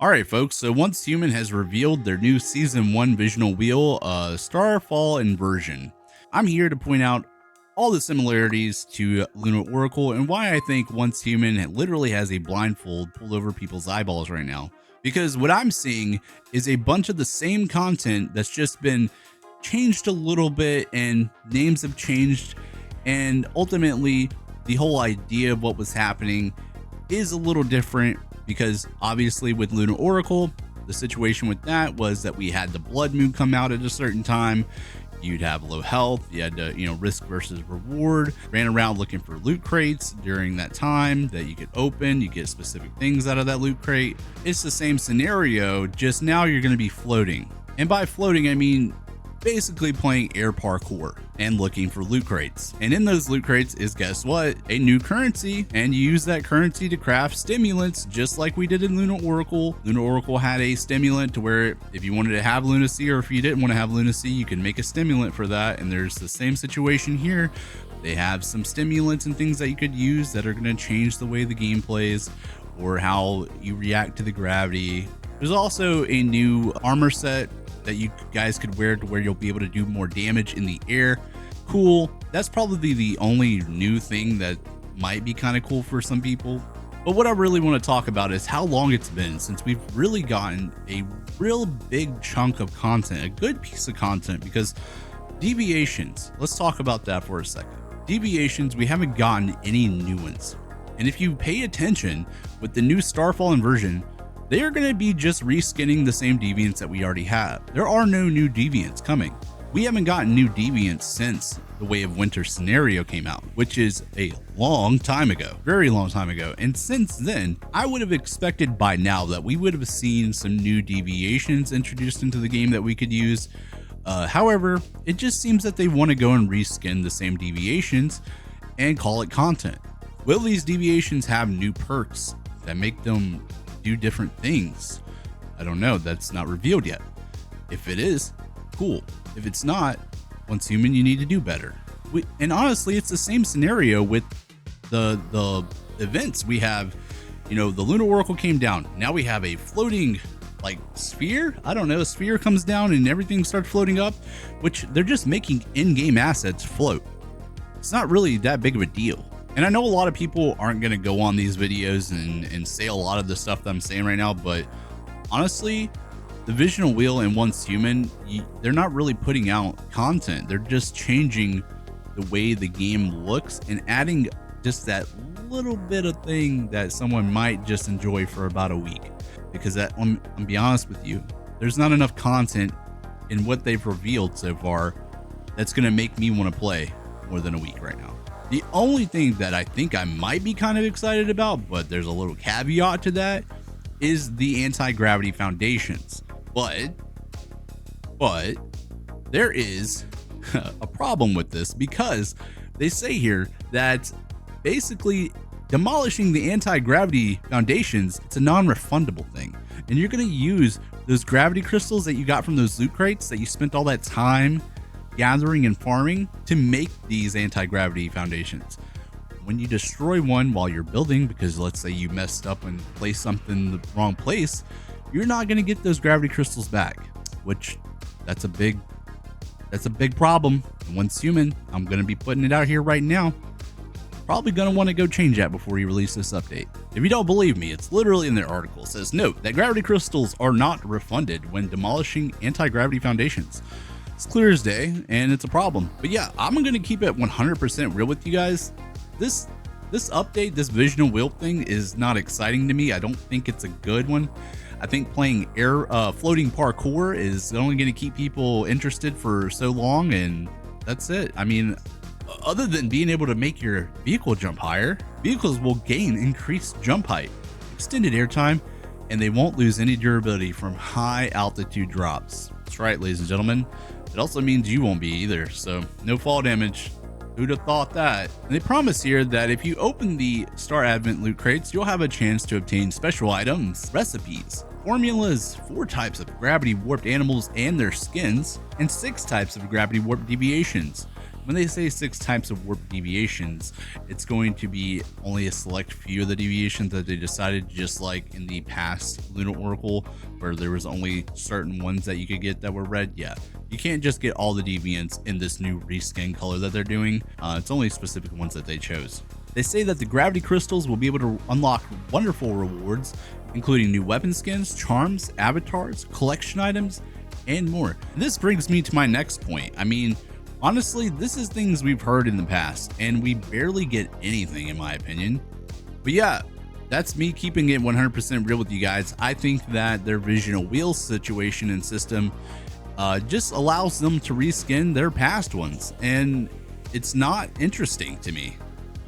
Alright folks, so Once Human has revealed their new Season 1 visual wheel, Starfall Inversion. I'm here to point out all the similarities to Lumina Oracle and why I think Once Human literally has a blindfold pulled over people's eyeballs right now. Because what I'm seeing is a bunch of the same content that's just been changed a little bit and names have changed, and ultimately the whole idea of what was happening is a little different. Because obviously with Lumina Oracle, the situation with that was that we had the blood moon come out at a certain time. You'd have low health, you had to, risk versus reward, ran around looking for loot crates during that time that you could open, you get specific things out of that loot crate. It's the same scenario, just now you're going to be floating. And by floating, I mean basically playing air parkour and looking for loot crates. And in those loot crates is, guess what, a new currency, and you use that currency to craft stimulants just like we did in Lumina Oracle. Lumina Oracle had a stimulant to where if you wanted to have lunacy, or if you didn't want to have lunacy, you can make a stimulant for that. And there's the same situation here. They have some stimulants and things that you could use that are going to change the way the game plays or how you react to the gravity. There's also a new armor set that you guys could wear to where you'll be able to do more damage in the air. Cool. That's probably the only new thing that might be kind of cool for some people. But what I really want to talk about is how long it's been since we've really gotten a real big chunk of content, a good piece of content. Because deviations, let's talk about that for a second. Deviations, we haven't gotten any new ones. And if you pay attention with the new Starfall Inversion, they are going to be just reskinning the same deviants that we already have. There are no new deviants coming. We haven't gotten new deviants since the Way of Winter scenario came out, which is a long time ago, very long time ago. And since then, I would have expected by now that we would have seen some new deviations introduced into the game that we could use. However, it just seems that they want to go and reskin the same deviations and call it content. Will these deviations have new perks that make them do different things? I don't know. That's not revealed yet. If it is, cool. If it's not, Once Human, you need to do better. And honestly, it's the same scenario with the events. We have, the Lumina Oracle came down. Now we have a floating like sphere. I don't know. A sphere comes down and everything starts floating up, which they're just making in-game assets float. It's not really that big of a deal. And I know a lot of people aren't going to go on these videos and say a lot of the stuff that I'm saying right now, but honestly, the Visual Wheel and Once Human, they're not really putting out content. They're just changing the way the game looks and adding just that little bit of thing that someone might just enjoy for about a week. Because I'm be honest with you, there's not enough content in what they've revealed so far that's going to make me want to play more than a week right now. The only thing that I think I might be kind of excited about, but there's a little caveat to that, is the anti-gravity foundations. But there is a problem with this, because they say here that basically demolishing the anti-gravity foundations, it's a non-refundable thing. And you're going to use those gravity crystals that you got from those loot crates that you spent all that time gathering and farming to make these anti-gravity foundations. When you destroy one while you're building, because let's say you messed up and placed something in the wrong place, you're not going to get those gravity crystals back, which that's a big problem. And Once Human, I'm going to be putting it out here right now, probably going to want to go change that before you release this update. If you don't believe me, it's literally in their article. It says, note that gravity crystals are not refunded when demolishing anti-gravity foundations. It's clear as day, and it's a problem. But yeah, I'm going to keep it 100% real with you guys. This update, this Visual Wheel thing is not exciting to me. I don't think it's a good one. I think playing floating parkour is only going to keep people interested for so long, and that's it. I mean, other than being able to make your vehicle jump higher, vehicles will gain increased jump height, extended airtime, and they won't lose any durability from high altitude drops. That's right, ladies and gentlemen. It also means you won't be either, so no fall damage. Who'd have thought that? And they promise here that if you open the Star Advent loot crates, you'll have a chance to obtain special items, recipes, formulas, 4 types of gravity warped animals and their skins, and 6 types of gravity warped deviations. When they say 6 types of warp deviations, it's going to be only a select few of the deviations that they decided, just like in the past Lunar Oracle, where there was only certain ones that you could get that were red. Yeah, you can't just get all the deviants in this new reskin color that they're doing. It's only specific ones that they chose. They say that the gravity crystals will be able to unlock wonderful rewards, including new weapon skins, charms, avatars, collection items, and more. This brings me to my next point. I mean, honestly, this is things we've heard in the past, and we barely get anything in my opinion. But yeah, that's me keeping it 100% real with you guys. I think that their Visional Wheel situation and system just allows them to reskin their past ones, and it's not interesting to me.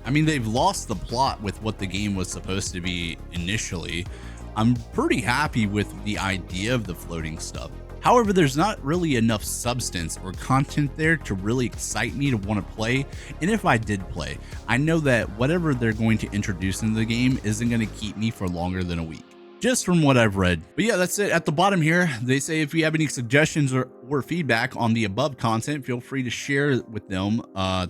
I mean, they've lost the plot with what the game was supposed to be initially. I'm pretty happy with the idea of the floating stuff. However, there's not really enough substance or content there to really excite me to want to play. And if I did play, I know that whatever they're going to introduce into the game isn't going to keep me for longer than a week, just from what I've read. But yeah, that's it. At the bottom here, they say if you have any suggestions or feedback on the above content, feel free to share with them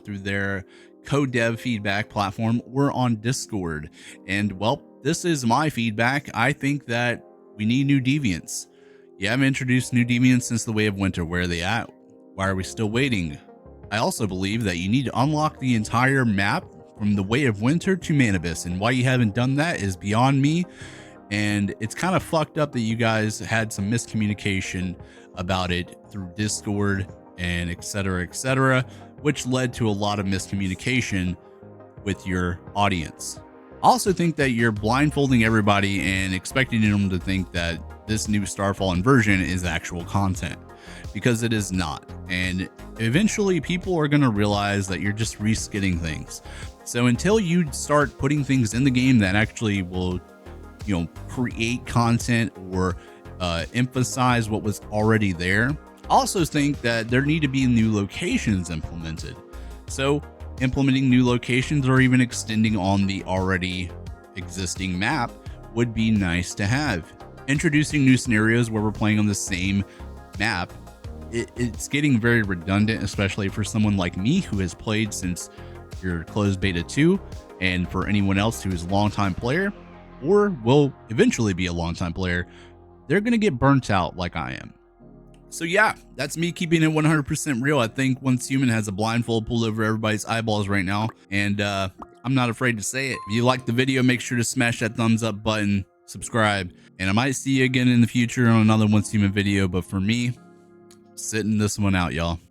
through their code dev feedback platform or on Discord. And well, this is my feedback. I think that we need new deviants. You haven't introduced new deviants since the Way of Winter. Where are they at? Why are we still waiting? I also believe that you need to unlock the entire map from the Way of Winter to Manibus, and why you haven't done that is beyond me. And it's kind of fucked up that you guys had some miscommunication about it through Discord and etc., which led to a lot of miscommunication with your audience. I also think that you're blindfolding everybody and expecting them to think that this new Starfall Inversion is actual content, because it is not. And eventually people are going to realize that you're just reskinning things. So until you start putting things in the game that actually will, create content or emphasize what was already there, I also think that there need to be new locations implemented. So implementing new locations or even extending on the already existing map would be nice to have. Introducing new scenarios where we're playing on the same map, it's getting very redundant, especially for someone like me who has played since your closed beta 2, and for anyone else who is a longtime player or will eventually be a longtime player, they're going to get burnt out like I am. So yeah, that's me keeping it 100% real. I think Once Human has a blindfold pulled over everybody's eyeballs right now, and I'm not afraid to say it. If you liked the video, make sure to smash that thumbs up button, subscribe, and I might see you again in the future on another Once Human video. But for me, sitting this one out, y'all.